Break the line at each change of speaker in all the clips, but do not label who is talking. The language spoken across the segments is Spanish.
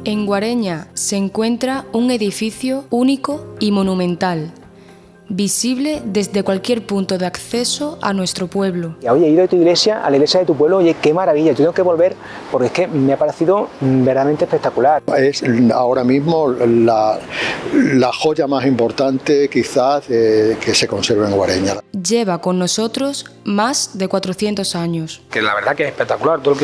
En Guareña se encuentra un edificio único y monumental, visible desde cualquier punto de acceso a nuestro pueblo.
Oye, he ido de tu iglesia a la iglesia de tu pueblo, oye, qué maravilla, yo tengo que volver porque es que me ha parecido verdaderamente espectacular.
Es ahora mismo la joya más importante quizás que se conserva en Guareña.
Lleva con nosotros más de 400 años.
Que la verdad que es espectacular, todas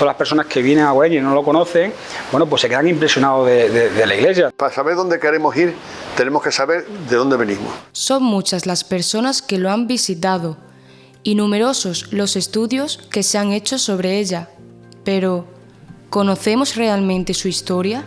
las personas que vienen a Guareña y no lo conocen, bueno, pues se quedan impresionados de la iglesia.
Para saber dónde queremos ir, tenemos que saber de dónde venimos.
Son muchas las personas que lo han visitado y numerosos los estudios que se han hecho sobre ella. Pero, ¿conocemos realmente su historia?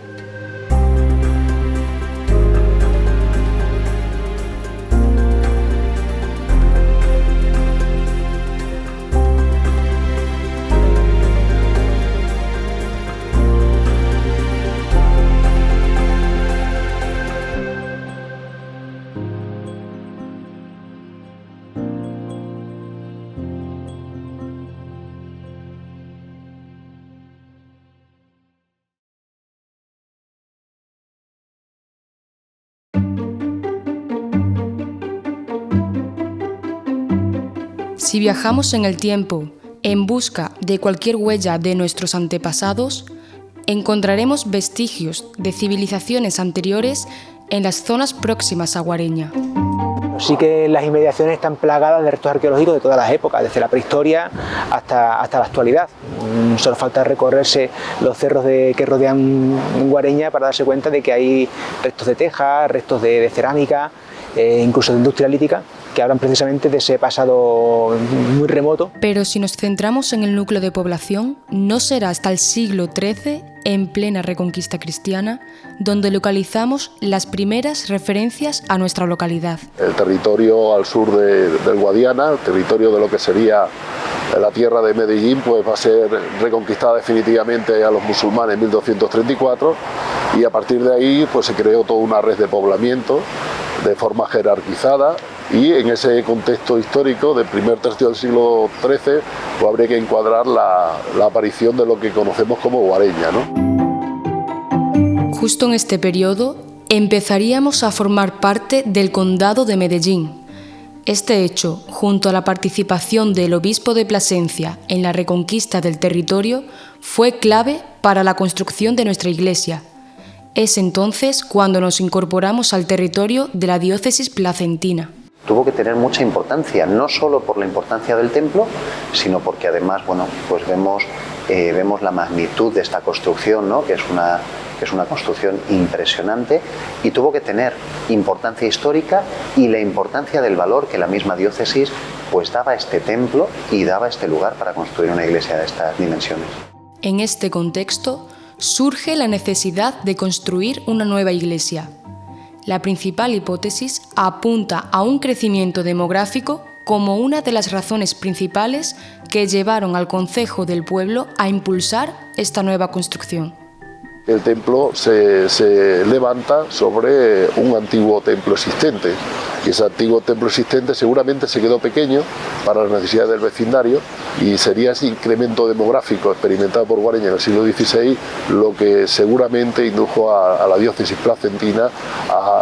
Si viajamos en el tiempo en busca de cualquier huella de nuestros antepasados, encontraremos vestigios de civilizaciones anteriores en las zonas próximas a Guareña.
Sí que las inmediaciones están plagadas de restos arqueológicos de todas las épocas, desde la prehistoria hasta la actualidad. Solo falta recorrerse los cerros que rodean Guareña para darse cuenta de que hay restos de teja, restos de cerámica, incluso de industria lítica, que hablan precisamente de ese pasado muy remoto.
Pero si nos centramos en el núcleo de población, no será hasta el siglo XIII, en plena Reconquista cristiana, donde localizamos las primeras referencias a nuestra localidad.
El territorio al sur del Guadiana, el territorio de lo que sería la tierra de Medellín, pues va a ser reconquistada definitivamente a los musulmanes en 1234 y a partir de ahí pues se creó toda una red de poblamiento de forma jerarquizada. Y en ese contexto histórico del primer tercio del siglo XIII, pues habría que encuadrar la aparición de lo que conocemos como Guareña, ¿no?
Justo en este periodo empezaríamos a formar parte del Condado de Medellín. Este hecho, junto a la participación del obispo de Plasencia en la reconquista del territorio, fue clave para la construcción de nuestra iglesia. Es entonces cuando nos incorporamos al territorio de la diócesis placentina.
Tuvo que tener mucha importancia, no solo por la importancia del templo, sino porque además, bueno, pues vemos la magnitud de esta construcción, ¿no? que es una construcción impresionante, y tuvo que tener importancia histórica y la importancia del valor que la misma diócesis pues daba a este templo y daba a este lugar para construir una iglesia de estas dimensiones.
En este contexto surge la necesidad de construir una nueva iglesia. La principal hipótesis apunta a un crecimiento demográfico como una de las razones principales que llevaron al concejo del pueblo a impulsar esta nueva construcción.
El templo se levanta sobre un antiguo templo existente y ese antiguo templo existente seguramente se quedó pequeño para las necesidades del vecindario y sería ese incremento demográfico experimentado por Guareña en el siglo XVI lo que seguramente indujo a la diócesis placentina a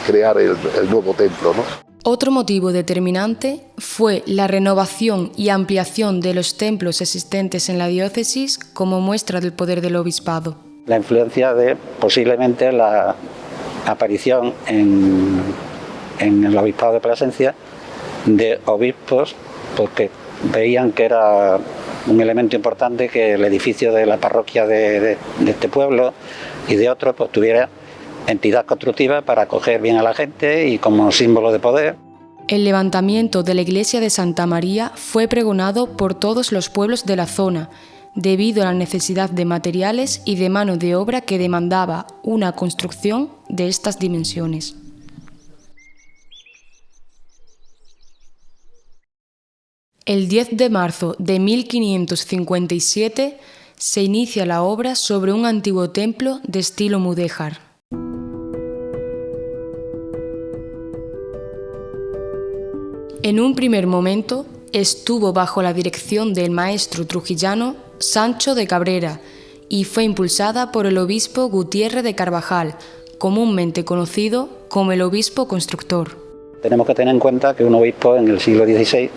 crear el nuevo templo, ¿no?
Otro motivo determinante fue la renovación y ampliación de los templos existentes en la diócesis como muestra del poder del obispado.
La influencia de posiblemente la aparición en el obispado de Plasencia de obispos porque veían que era un elemento importante que el edificio de la parroquia de este pueblo y de otros pues tuviera entidad constructiva para acoger bien a la gente y como símbolo de poder.
El levantamiento de la iglesia de Santa María fue pregonado por todos los pueblos de la zona, debido a la necesidad de materiales y de mano de obra que demandaba una construcción de estas dimensiones. El 10 de marzo de 1557 se inicia la obra sobre un antiguo templo de estilo mudéjar. En un primer momento estuvo bajo la dirección del maestro trujillano Sancho de Cabrera y fue impulsada por el obispo Gutiérrez de Carvajal, comúnmente conocido como el obispo constructor.
Tenemos que tener en cuenta que un obispo en el siglo XVI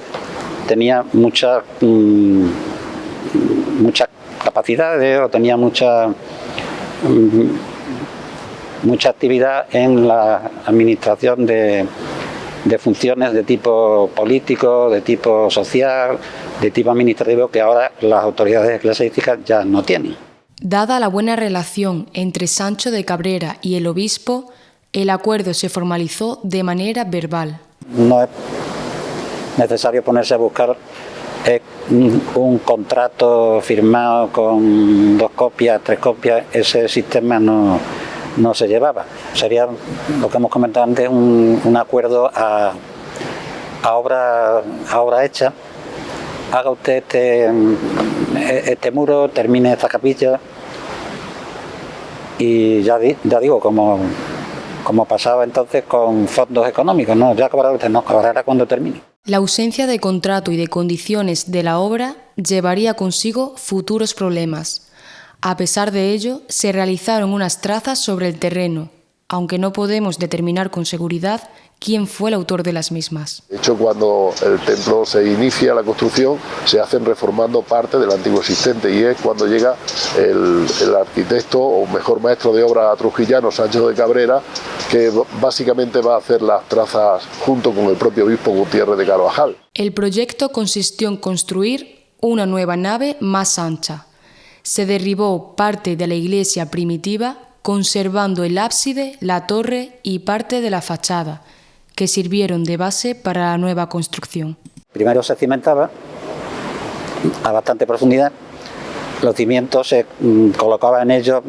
tenía muchas capacidades o tenía mucha actividad en la administración de funciones de tipo político, de tipo social, de tipo administrativo, que ahora las autoridades eclesiásticas ya no tienen.
Dada la buena relación entre Sancho de Cabrera y el obispo, el acuerdo se formalizó de manera verbal.
No es necesario ponerse a buscar un contrato firmado con 2 copias, 3 copias, ese sistema no se llevaba. Sería lo que hemos comentado antes, un acuerdo a obra hecha. Haga usted este muro, termine esta capilla y ya digo, como pasaba entonces con fondos económicos, no, ya cobrará usted, no, cobrará cuando termine.
La ausencia de contrato y de condiciones de la obra llevaría consigo futuros problemas. A pesar de ello, se realizaron unas trazas sobre el terreno, aunque no podemos determinar con seguridad quién fue el autor de las mismas.
De hecho, cuando el templo se inicia la construcción, se hacen reformando parte del antiguo existente, y es cuando llega el arquitecto, o mejor maestro de obra trujillano, Sancho de Cabrera, que básicamente va a hacer las trazas junto con el propio obispo Gutiérrez de Carvajal.
El proyecto consistió en construir una nueva nave más ancha. Se derribó parte de la iglesia primitiva, conservando el ábside, la torre y parte de la fachada, que sirvieron de base para la nueva construcción.
Primero se cimentaba a bastante profundidad, los cimientos se colocaba en ellos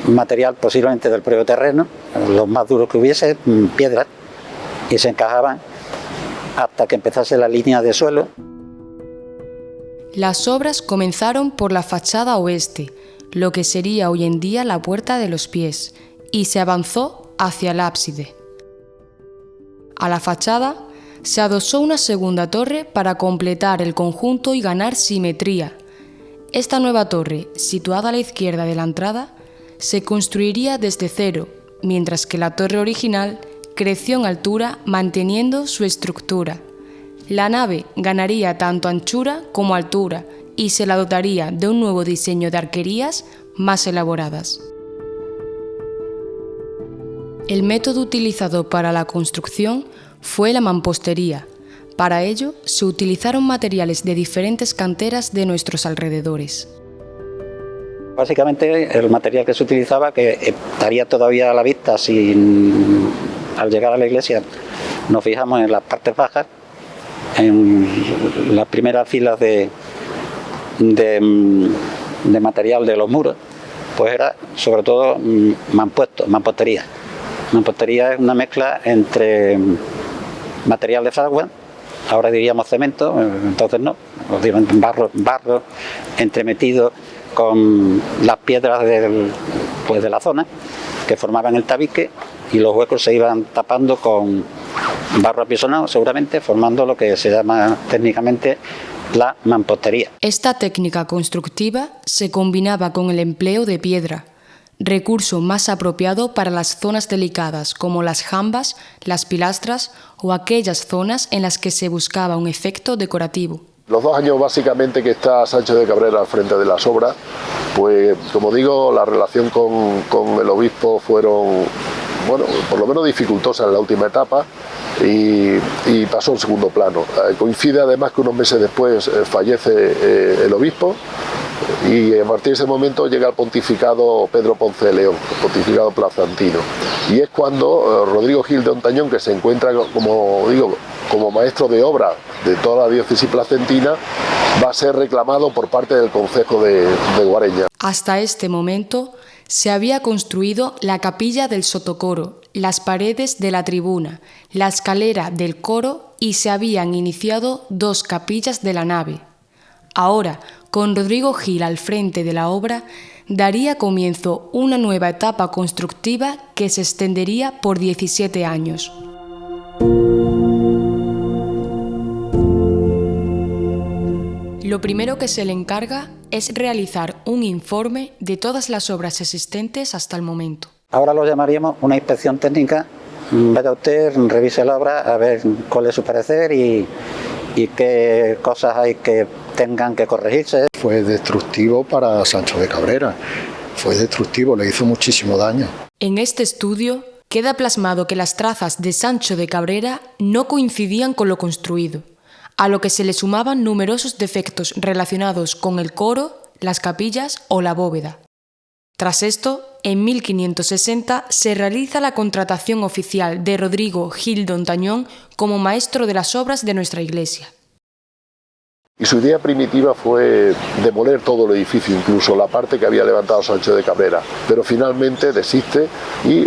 material posiblemente del propio terreno, los más duros que hubiese, piedras, y se encajaban hasta que empezase la línea de suelo.
Las obras comenzaron por la fachada oeste, lo que sería hoy en día la Puerta de los Pies, y se avanzó hacia el ábside. A la fachada se adosó una segunda torre para completar el conjunto y ganar simetría. Esta nueva torre, situada a la izquierda de la entrada, se construiría desde cero, mientras que la torre original creció en altura manteniendo su estructura. La nave ganaría tanto anchura como altura y se la dotaría de un nuevo diseño de arquerías más elaboradas. El método utilizado para la construcción fue la mampostería. Para ello, se utilizaron materiales de diferentes canteras de nuestros alrededores.
Básicamente, el material que se utilizaba, que estaría todavía a la vista al llegar a la iglesia, nos fijamos en las partes bajas, en las primeras filas de material de los muros, pues era sobre todo mampostería. Mampostería es una mezcla entre material de fragua, ahora diríamos cemento, entonces no, barro entremetido con las piedras de la zona que formaban el tabique, y los huecos se iban tapando con barro apisonado, seguramente, formando lo que se llama técnicamente la mampostería.
Esta técnica constructiva se combinaba con el empleo de piedra, recurso más apropiado para las zonas delicadas como las jambas, las pilastras o aquellas zonas en las que se buscaba un efecto decorativo.
Los 2 años básicamente que está Sancho de Cabrera al frente de las obras, pues como digo, la relación con el obispo fueron, bueno, por lo menos dificultosas en la última etapa, y pasó en segundo plano. Coincide además que unos meses después fallece el obispo, y a partir de ese momento llega el pontificado Pedro Ponce de León, el pontificado plazantino, y es cuando Rodrigo Gil de Ontañón, que se encuentra, como digo, como maestro de obra de toda la diócesis placentina, va a ser reclamado por parte del concejo de Guareña.
Hasta este momento se había construido la capilla del sotocoro, las paredes de la tribuna, la escalera del coro, y se habían iniciado 2 capillas de la nave. Ahora, con Rodrigo Gil al frente de la obra, daría comienzo una nueva etapa constructiva que se extendería por 17 años. Lo primero que se le encarga es realizar un informe de todas las obras existentes hasta el momento.
Ahora lo llamaríamos una inspección técnica. Vaya usted, revise la obra, a ver cuál es su parecer y qué cosas hay que tengan que corregirse.
Fue destructivo para Sancho de Cabrera, fue destructivo, le hizo muchísimo daño.
En este estudio queda plasmado que las trazas de Sancho de Cabrera no coincidían con lo construido, a lo que se le sumaban numerosos defectos relacionados con el coro, las capillas o la bóveda. Tras esto, en 1560 se realiza la contratación oficial de Rodrigo Gil d'Ontañón como maestro de las obras de nuestra iglesia.
Y su idea primitiva fue demoler todo el edificio, incluso la parte que había levantado Sancho de Cabrera, pero finalmente desiste y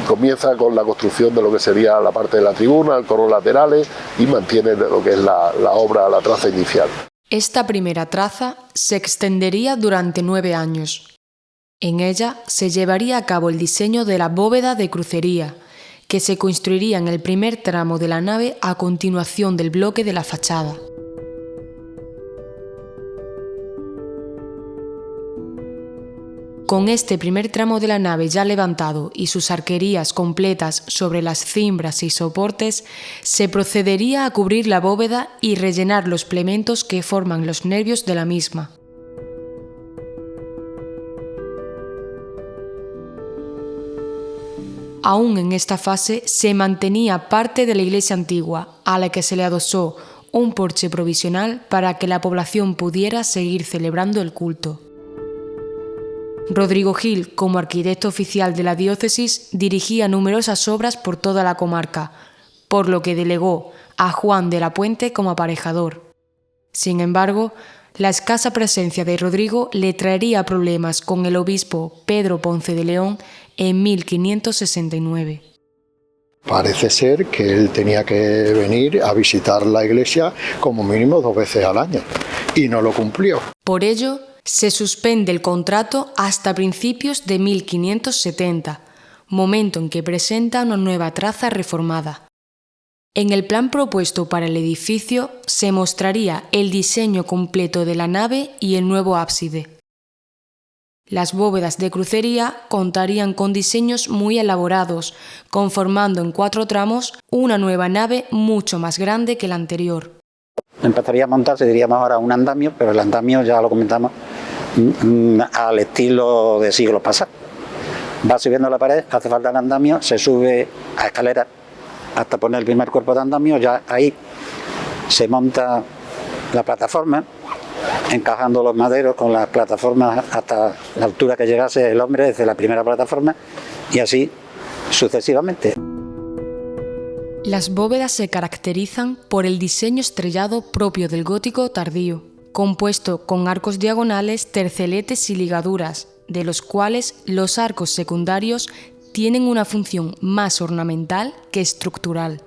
comienza con la construcción de lo que sería la parte de la tribuna, el coro laterales y mantiene lo que es la obra, la traza inicial.
Esta primera traza se extendería durante 9 años. En ella se llevaría a cabo el diseño de la bóveda de crucería, que se construiría en el primer tramo de la nave a continuación del bloque de la fachada. Con este primer tramo de la nave ya levantado y sus arquerías completas sobre las cimbras y soportes, se procedería a cubrir la bóveda y rellenar los plementos que forman los nervios de la misma. Aún en esta fase se mantenía parte de la iglesia antigua, a la que se le adosó un porche provisional para que la población pudiera seguir celebrando el culto. Rodrigo Gil, como arquitecto oficial de la diócesis, dirigía numerosas obras por toda la comarca, por lo que delegó a Juan de la Puente como aparejador. Sin embargo, la escasa presencia de Rodrigo le traería problemas con el obispo Pedro Ponce de León en 1569.
Parece ser que él tenía que venir a visitar la iglesia como mínimo 2 veces al año y no lo cumplió.
Por ello, se suspende el contrato hasta principios de 1570, momento en que presenta una nueva traza reformada. En el plan propuesto para el edificio se mostraría el diseño completo de la nave y el nuevo ábside. Las bóvedas de crucería contarían con diseños muy elaborados, conformando en 4 tramos una nueva nave mucho más grande que la anterior.
Empezaría a montarse, diríamos ahora, un andamio, pero el andamio, ya lo comentamos, al estilo de siglos pasados. Va subiendo la pared, hace falta el andamio, se sube a escaleras hasta poner el primer cuerpo de andamio, ya ahí se monta la plataforma, encajando los maderos con las plataformas hasta la altura que llegase el hombre desde la primera plataforma y así sucesivamente.
Las bóvedas se caracterizan por el diseño estrellado propio del gótico tardío, compuesto con arcos diagonales, terceletes y ligaduras, de los cuales los arcos secundarios tienen una función más ornamental que estructural.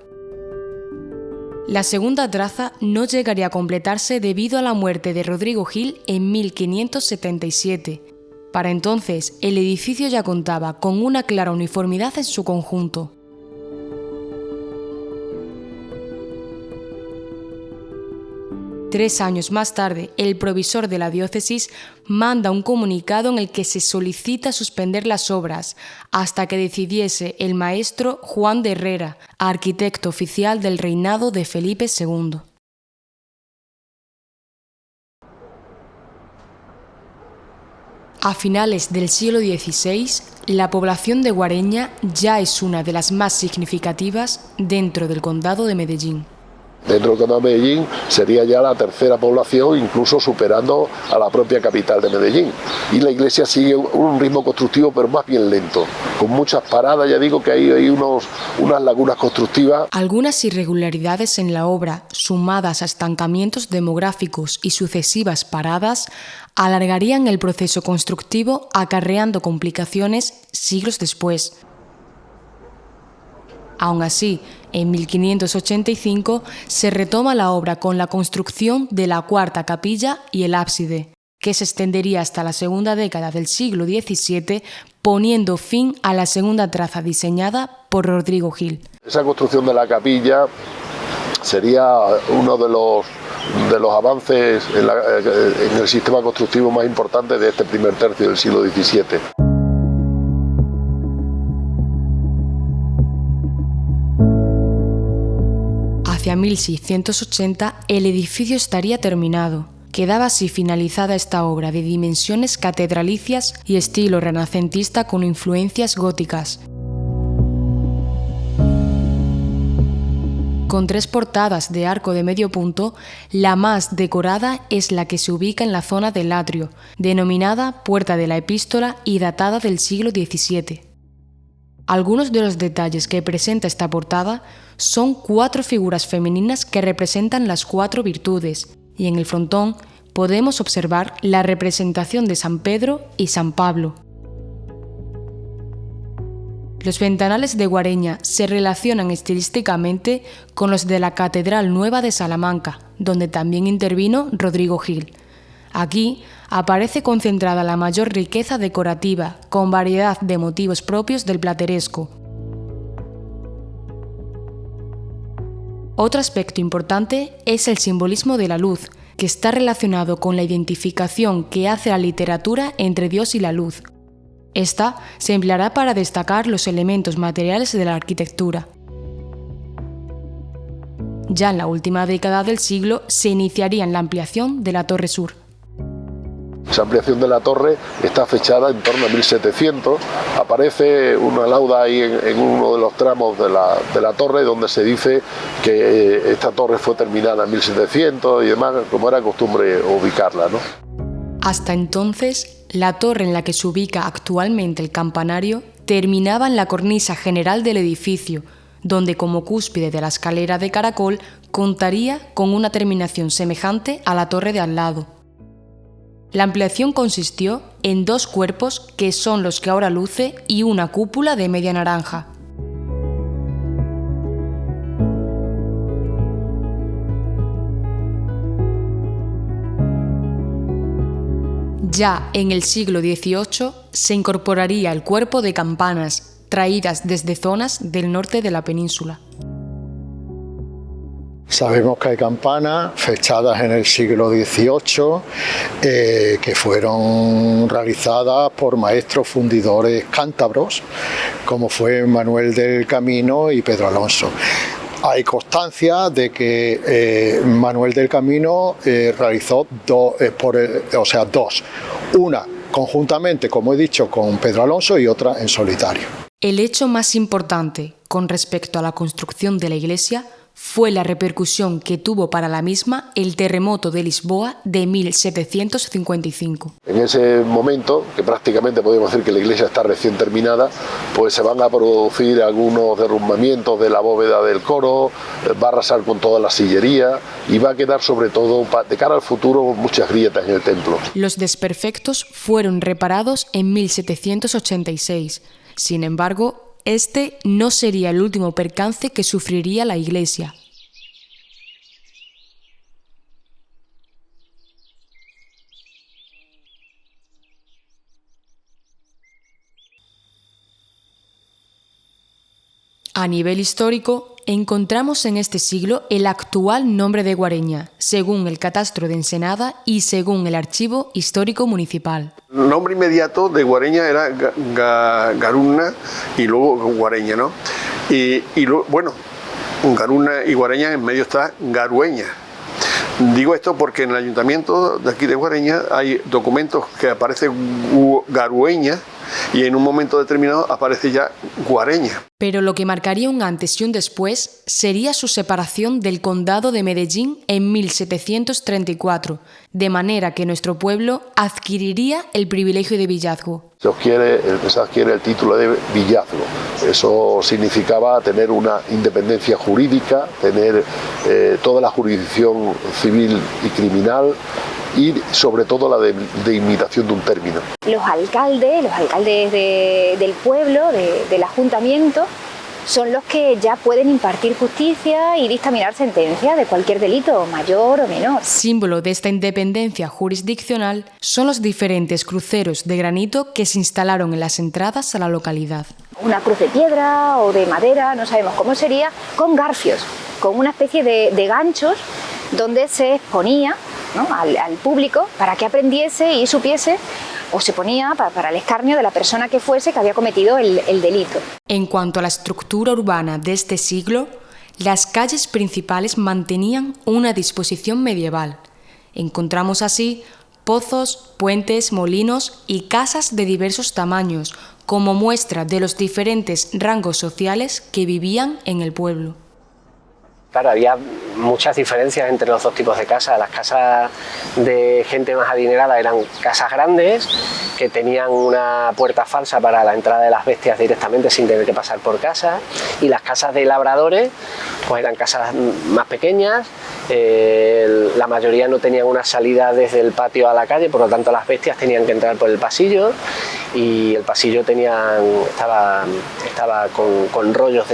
La segunda traza no llegaría a completarse debido a la muerte de Rodrigo Gil en 1577. Para entonces, el edificio ya contaba con una clara uniformidad en su conjunto. Tres años más tarde, el provisor de la diócesis manda un comunicado en el que se solicita suspender las obras hasta que decidiese el maestro Juan de Herrera, arquitecto oficial del reinado de Felipe II. A finales del siglo XVI, la población de Guareña ya es una de las más significativas dentro del condado de Medellín.
Dentro del condado de Medellín sería ya la tercera población, incluso superando a la propia capital de Medellín. Y la iglesia sigue un ritmo constructivo, pero más bien lento, con muchas paradas. Ya digo que hay unas lagunas constructivas.
Algunas irregularidades en la obra, sumadas a estancamientos demográficos y sucesivas paradas, alargarían el proceso constructivo, acarreando complicaciones siglos después. Aún así, en 1585 se retoma la obra con la construcción de la cuarta capilla y el ábside, que se extendería hasta la segunda década del siglo XVII, poniendo fin a la segunda traza diseñada por Rodrigo Gil.
Esa construcción de la capilla sería uno de los avances en el sistema constructivo más importantes de este primer tercio del siglo XVII.
Hacia 1680 el edificio estaría terminado. Quedaba así finalizada esta obra de dimensiones catedralicias y estilo renacentista con influencias góticas. Con 3 portadas de arco de medio punto, la más decorada es la que se ubica en la zona del atrio, denominada Puerta de la Epístola y datada del siglo XVII. Algunos de los detalles que presenta esta portada son 4 figuras femeninas que representan las 4 virtudes, y en el frontón podemos observar la representación de San Pedro y San Pablo. Los ventanales de Guareña se relacionan estilísticamente con los de la Catedral Nueva de Salamanca, donde también intervino Rodrigo Gil. Aquí aparece concentrada la mayor riqueza decorativa, con variedad de motivos propios del plateresco. Otro aspecto importante es el simbolismo de la luz, que está relacionado con la identificación que hace la literatura entre Dios y la luz. Esta se empleará para destacar los elementos materiales de la arquitectura. Ya en la última década del siglo se iniciaría en la ampliación de la Torre Sur.
Esa ampliación de la torre está fechada en torno a 1700. Aparece una lauda ahí en uno de los tramos de la torre donde se dice que esta torre fue terminada en 1700 y demás, como era costumbre ubicarla, ¿no?
Hasta entonces, la torre en la que se ubica actualmente el campanario terminaba en la cornisa general del edificio, donde como cúspide de la escalera de caracol contaría con una terminación semejante a la torre de al lado. La ampliación consistió en 2 cuerpos que son los que ahora luce y una cúpula de media naranja. Ya en el siglo XVIII se incorporaría el cuerpo de campanas, traídas desde zonas del norte de la península.
Sabemos que hay campanas fechadas en el siglo XVIII que fueron realizadas por maestros fundidores cántabros, como fue Manuel del Camino y Pedro Alonso. Hay constancia de que Manuel del Camino realizó dos, una conjuntamente, como he dicho, con Pedro Alonso y otra en solitario.
El hecho más importante con respecto a la construcción de la iglesia fue la repercusión que tuvo para la misma el terremoto de Lisboa de 1755.
En ese momento, que prácticamente podemos decir que la iglesia está recién terminada, pues se van a producir algunos derrumbamientos de la bóveda del coro, va a arrasar con toda la sillería y va a quedar sobre todo, de cara al futuro, muchas grietas en el templo.
Los desperfectos fueron reparados en 1786. Sin embargo, este no sería el último percance que sufriría la iglesia. A nivel histórico, encontramos en este siglo el actual nombre de Guareña, según el Catastro de Ensenada y según el Archivo Histórico Municipal.
El nombre inmediato de Guareña era Garuna y luego Guareña, ¿no? Bueno, Garuna y Guareña, en medio está Garueña. Digo esto porque en el ayuntamiento de aquí de Guareña hay documentos que aparece Garueña y en un momento determinado aparece ya Guareña.
Pero lo que marcaría un antes y un después sería su separación del condado de Medellín en 1734, de manera que nuestro pueblo adquiriría el privilegio de villazgo.
Se adquiere el título de villazgo. Eso significaba tener una independencia jurídica, tener toda la jurisdicción civil y criminal, y sobre todo la delimitación de un término.
Los alcaldes del pueblo, del ayuntamiento, son los que ya pueden impartir justicia y dictaminar sentencias de cualquier delito, mayor o menor.
Símbolo de esta independencia jurisdiccional son los diferentes cruceros de granito que se instalaron en las entradas a la localidad.
Una cruz de piedra o de madera, no sabemos cómo sería, con garfios. con una especie de ganchos donde se exponía, ¿no?, al público para que aprendiese y supiese, o se ponía para el escarnio de la persona que fuese que había cometido el delito.
En cuanto a la estructura urbana de este siglo, las calles principales mantenían una disposición medieval. Encontramos así pozos, puentes, molinos y casas de diversos tamaños, como muestra de los diferentes rangos sociales que vivían en el pueblo.
Claro, había muchas diferencias entre los dos tipos de casas. Las casas de gente más adinerada eran casas grandes que tenían una puerta falsa para la entrada de las bestias directamente sin tener que pasar por casa, y las casas de labradores pues eran casas más pequeñas. La mayoría no tenían una salida desde el patio a la calle, por lo tanto las bestias tenían que entrar por el pasillo, y el pasillo estaba con rollos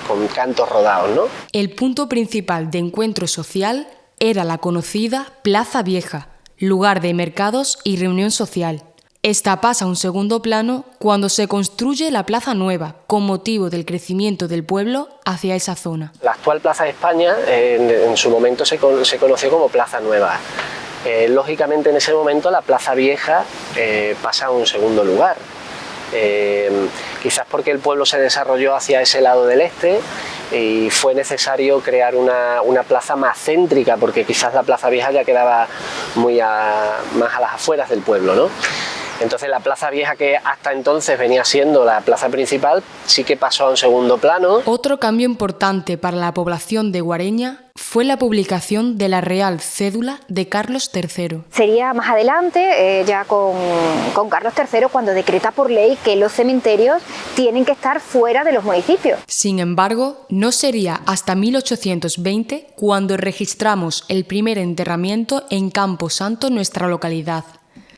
con cantos rodados, ¿no?
El punto principal de encuentro social era la conocida Plaza Vieja, lugar de mercados y reunión social. Esta pasa a un segundo plano cuando se construye la Plaza Nueva, con motivo del crecimiento del pueblo hacia esa zona.
La actual Plaza de España en su momento se conoció como Plaza Nueva. Lógicamente en ese momento la Plaza Vieja pasa a un segundo lugar. Quizás porque el pueblo se desarrolló hacia ese lado del este y fue necesario crear una plaza más céntrica, porque quizás la Plaza Vieja ya quedaba más a las afueras del pueblo, ¿no? Entonces la Plaza Vieja, que hasta entonces venía siendo la plaza principal, sí que pasó a un segundo plano.
Otro cambio importante para la población de Guareña fue la publicación de la Real Cédula de Carlos III.
Sería más adelante, ya con Carlos III, cuando decreta por ley que los cementerios tienen que estar fuera de los municipios.
Sin embargo, no sería hasta 1820 cuando registramos el primer enterramiento en Campo Santo, nuestra localidad.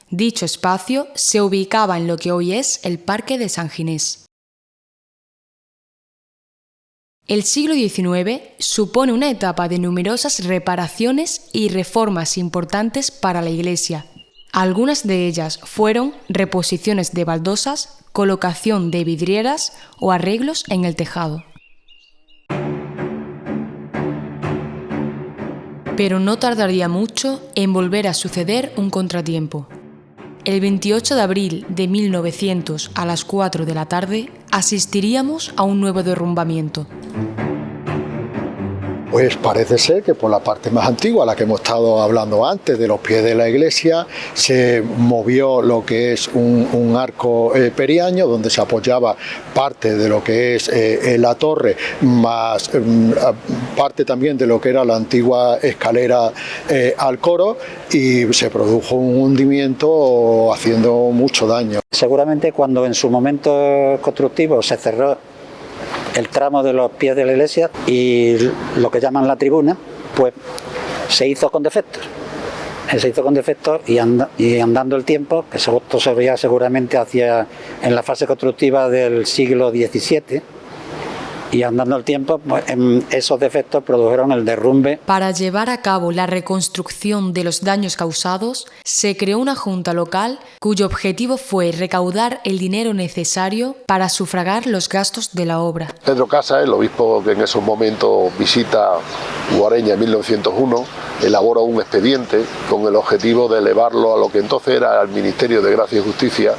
Dicho espacio se ubicaba en lo que hoy es el Parque de San Ginés. El siglo XIX supone una etapa de numerosas reparaciones y reformas importantes para la iglesia. Algunas de ellas fueron reposiciones de baldosas, colocación de vidrieras o arreglos en el tejado. Pero no tardaría mucho en volver a suceder un contratiempo. El 28 de abril de 1900 a las 4 de la tarde asistiríamos a un nuevo derrumbamiento.
Pues parece ser que por la parte más antigua, la que hemos estado hablando antes, de los pies de la iglesia, se movió lo que es un arco periaño, donde se apoyaba parte de lo que es la torre, más parte también de lo que era la antigua escalera al coro, y se produjo un hundimiento haciendo mucho daño.
Seguramente cuando en su momento constructivo se cerró el tramo de los pies de la iglesia y lo que llaman la tribuna, pues se hizo con defectos. Se hizo con defectos y andando el tiempo, que esto se veía seguramente en la fase constructiva del siglo XVII, y andando el tiempo, pues, esos defectos produjeron el derrumbe.
Para llevar a cabo la reconstrucción de los daños causados, se creó una junta local cuyo objetivo fue recaudar el dinero necesario para sufragar los gastos de la obra.
Pedro Casas, el obispo que en esos momentos visita Guareña en 1901, elabora un expediente con el objetivo de elevarlo a lo que entonces era el Ministerio de Gracia y Justicia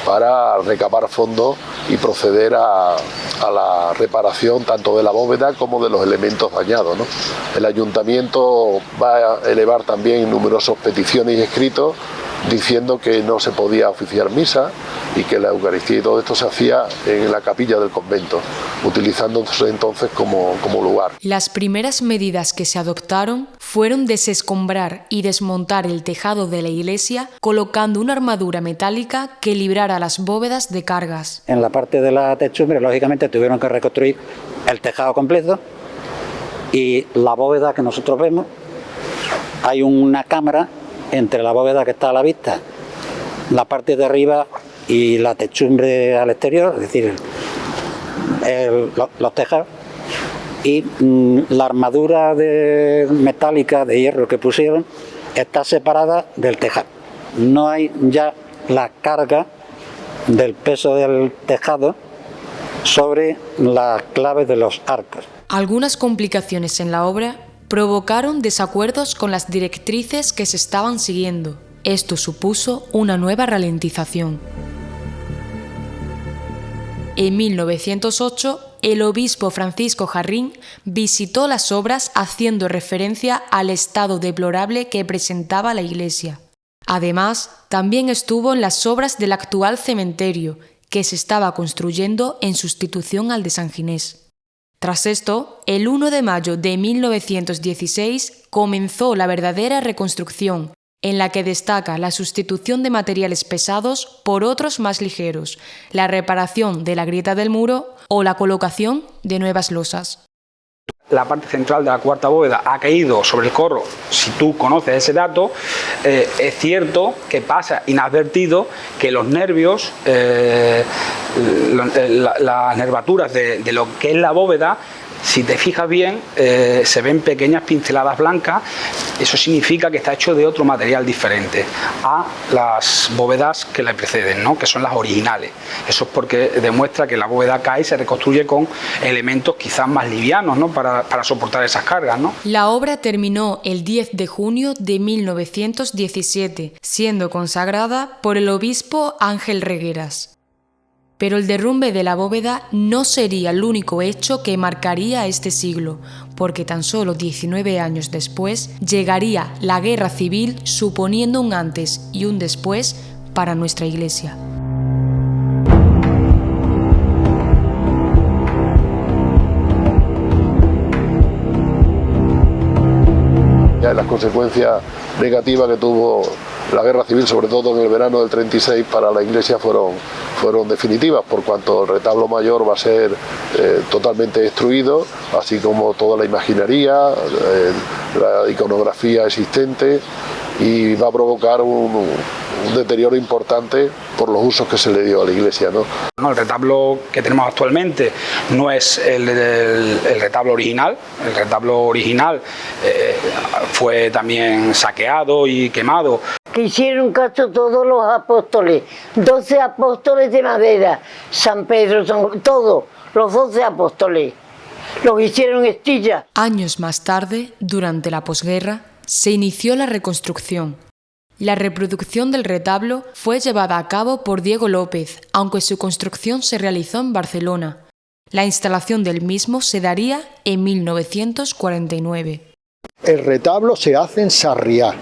para recabar fondos y proceder a la reparación tanto de la bóveda como de los elementos dañados, ¿no? El ayuntamiento va a elevar también numerosas peticiones y escritos diciendo que no se podía oficiar misa y que la Eucaristía y todo esto se hacía en la capilla del convento, utilizándose entonces como lugar.
Las primeras medidas que se adoptaron fueron desescombrar y desmontar el tejado de la iglesia, colocando una armadura metálica que librara las bóvedas de cargas.
En la parte de la techumbre, lógicamente, tuvieron que reconstruir el tejado completo, y la bóveda que nosotros vemos, hay una cámara entre la bóveda que está a la vista, la parte de arriba y la techumbre al exterior, es decir, los tejados, y la armadura metálica de hierro que pusieron está separada del tejado. No hay ya la carga del peso del tejado sobre las claves de los arcos.
Algunas complicaciones en la obra provocaron desacuerdos con las directrices que se estaban siguiendo. Esto supuso una nueva ralentización. En 1908, el obispo Francisco Jarrín visitó las obras haciendo referencia al estado deplorable que presentaba la iglesia. Además, también estuvo en las obras del actual cementerio, que se estaba construyendo en sustitución al de San Ginés. Tras esto, el 1 de mayo de 1916 comenzó la verdadera reconstrucción, en la que destaca la sustitución de materiales pesados por otros más ligeros, la reparación de la grieta del muro o la colocación de nuevas losas.
La parte central de la cuarta bóveda ha caído sobre el corro. Si tú conoces ese dato, es cierto que pasa inadvertido que los nervios, las nervaturas de lo que es la bóveda, si te fijas bien, se ven pequeñas pinceladas blancas. Eso significa que está hecho de otro material diferente a las bóvedas que le preceden, ¿no? Que son las originales. Eso es porque demuestra que la bóveda cae y se reconstruye con elementos quizás más livianos, ¿no? para soportar esas cargas, ¿no?
La obra terminó el 10 de junio de 1917, siendo consagrada por el obispo Ángel Regueras. Pero el derrumbe de la bóveda no sería el único hecho que marcaría este siglo, porque tan solo 19 años después llegaría la Guerra Civil, suponiendo un antes y un después para nuestra Iglesia.
Ya las consecuencias negativas que tuvo la Guerra Civil, sobre todo en el verano del 36, para la Iglesia fueron definitivas, por cuanto el retablo mayor va a ser totalmente destruido, así como toda la imaginería, la iconografía existente, y va a provocar un deterioro importante por los usos que se le dio a la iglesia, ¿no?
El retablo que tenemos actualmente no es el retablo original. El retablo original fue también saqueado y quemado.
Que hicieron caso todos los apóstoles, 12 apóstoles de madera, San Pedro, todos, los 12 apóstoles, los hicieron estilla.
Años más tarde, durante la posguerra, se inició la reconstrucción. La reproducción del retablo fue llevada a cabo por Diego López, aunque su construcción se realizó en Barcelona. La instalación del mismo se daría en 1949.
El retablo se hace en Sarriá,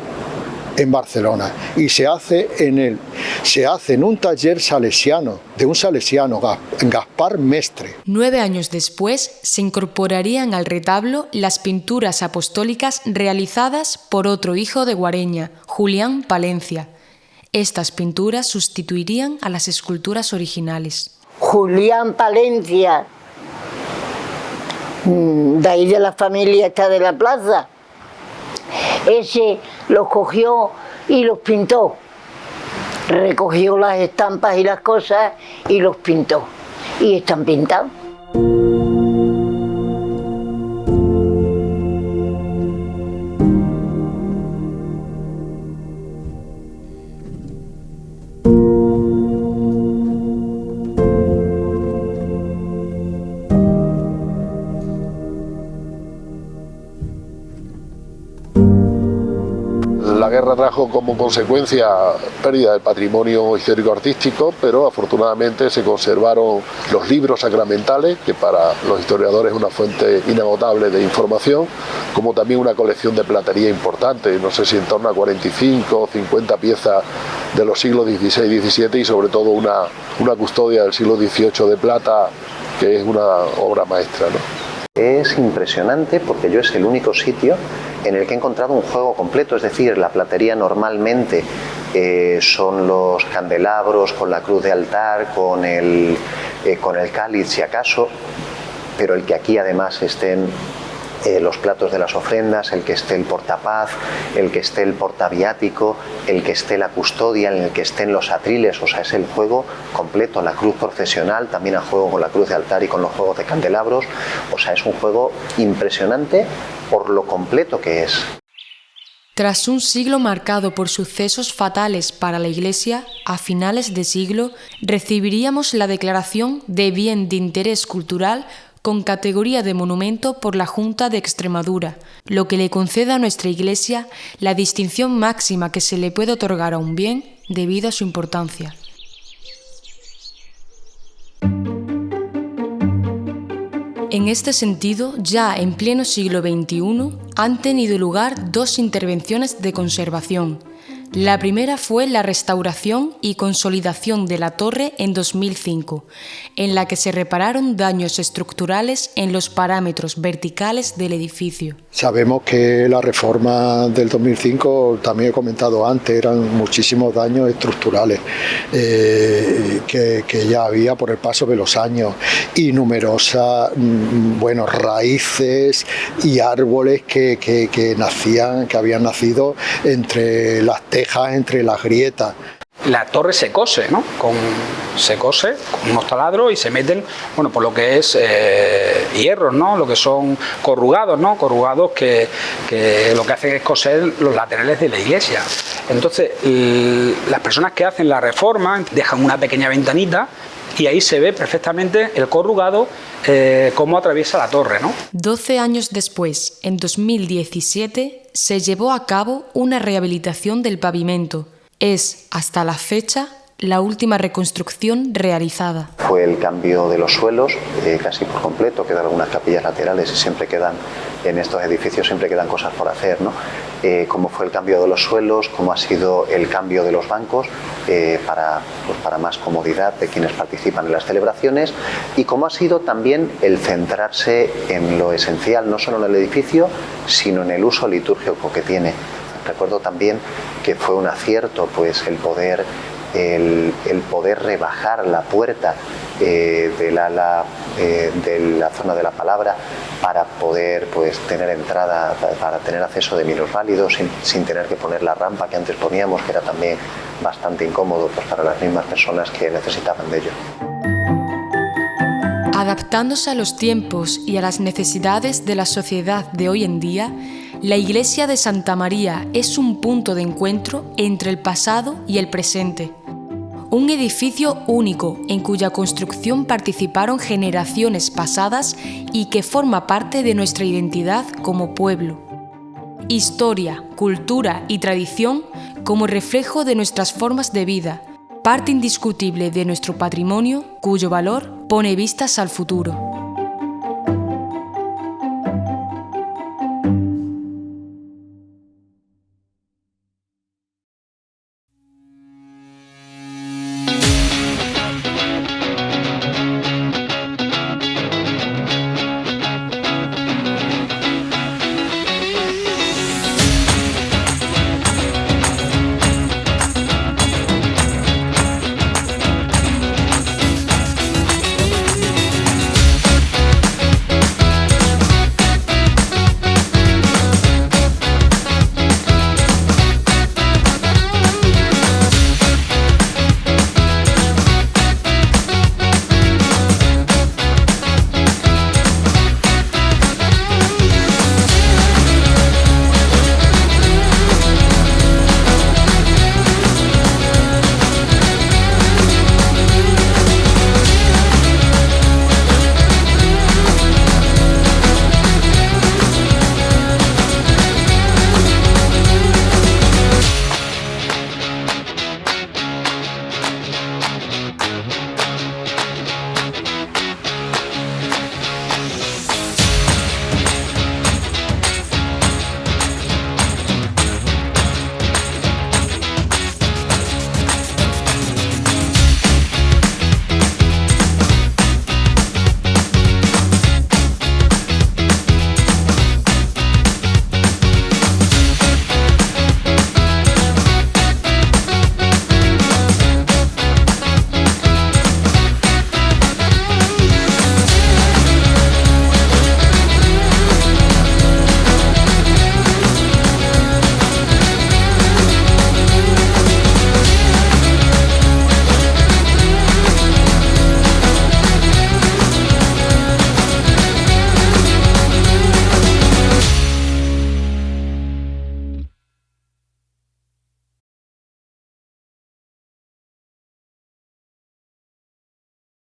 en Barcelona, y se hace en un taller salesiano, de un salesiano, Gaspar Mestre.
9 años después se incorporarían al retablo las pinturas apostólicas realizadas por otro hijo de Guareña, Julián Palencia. Estas pinturas sustituirían a las esculturas originales.
Julián Palencia, de ahí de la familia esta de la plaza, ese los cogió y los pintó, recogió las estampas y las cosas y los pintó, y están pintados.
La guerra trajo como consecuencia pérdida del patrimonio histórico-artístico, pero afortunadamente se conservaron los libros sacramentales, que para los historiadores es una fuente inagotable de información, como también una colección de platería importante, no sé si en torno a 45 o 50 piezas de los siglos XVI y XVII, y sobre todo una custodia del siglo XVIII de plata, que es una obra maestra, ¿no?
Es impresionante porque yo es el único sitio en el que he encontrado un juego completo, es decir, la platería normalmente son los candelabros con la cruz de altar, con el cáliz si acaso, pero el que aquí además estén los platos de las ofrendas, el que esté el portapaz, el que esté el portaviático, el que esté la custodia, el que estén los atriles, o sea, es el juego completo, la cruz procesional, también a juego con la cruz de altar y con los juegos de candelabros, o sea, es un juego impresionante por lo completo que es.
Tras un siglo marcado por sucesos fatales para la Iglesia, a finales de siglo recibiríamos la declaración de bien de interés cultural con categoría de monumento por la Junta de Extremadura, lo que le concede a nuestra Iglesia la distinción máxima que se le puede otorgar a un bien debido a su importancia. En este sentido, ya en pleno siglo XXI, han tenido lugar 2 intervenciones de conservación. La primera fue la restauración y consolidación de la torre en 2005, en la que se repararon daños estructurales en los parámetros verticales del edificio.
Sabemos que la reforma del 2005, también he comentado antes, eran muchísimos daños estructurales que ya había por el paso de los años y numerosas raíces y árboles que habían nacido entre las tejas, entre las grietas.
La torre se cose, ¿no? Se cose con unos taladros y se meten, por lo que es hierros, ¿no? Lo que son corrugados, ¿no? Corrugados que lo que hacen es coser los laterales de la iglesia. Entonces, las personas que hacen la reforma dejan una pequeña ventanita y ahí se ve perfectamente el corrugado cómo atraviesa la torre, ¿no?
12 años después, en 2017, se llevó a cabo una rehabilitación del pavimento. Es, hasta la fecha, la última reconstrucción realizada.
Fue el cambio de los suelos casi por completo, quedan algunas capillas laterales y siempre quedan, en estos edificios siempre quedan cosas por hacer, ¿no? Cómo fue el cambio de los suelos, cómo ha sido el cambio de los bancos para más comodidad de quienes participan en las celebraciones y cómo ha sido también el centrarse en lo esencial, no solo en el edificio, sino en el uso litúrgico que tiene. Recuerdo también que fue un acierto el poder rebajar la puerta de la zona de la palabra para poder tener entrada, para tener acceso de minusválidos sin tener que poner la rampa que antes poníamos, que era también bastante incómodo para las mismas personas que necesitaban de ello.
Adaptándose a los tiempos y a las necesidades de la sociedad de hoy en día, la Iglesia de Santa María es un punto de encuentro entre el pasado y el presente. Un edificio único en cuya construcción participaron generaciones pasadas y que forma parte de nuestra identidad como pueblo. Historia, cultura y tradición como reflejo de nuestras formas de vida, parte indiscutible de nuestro patrimonio cuyo valor pone vistas al futuro.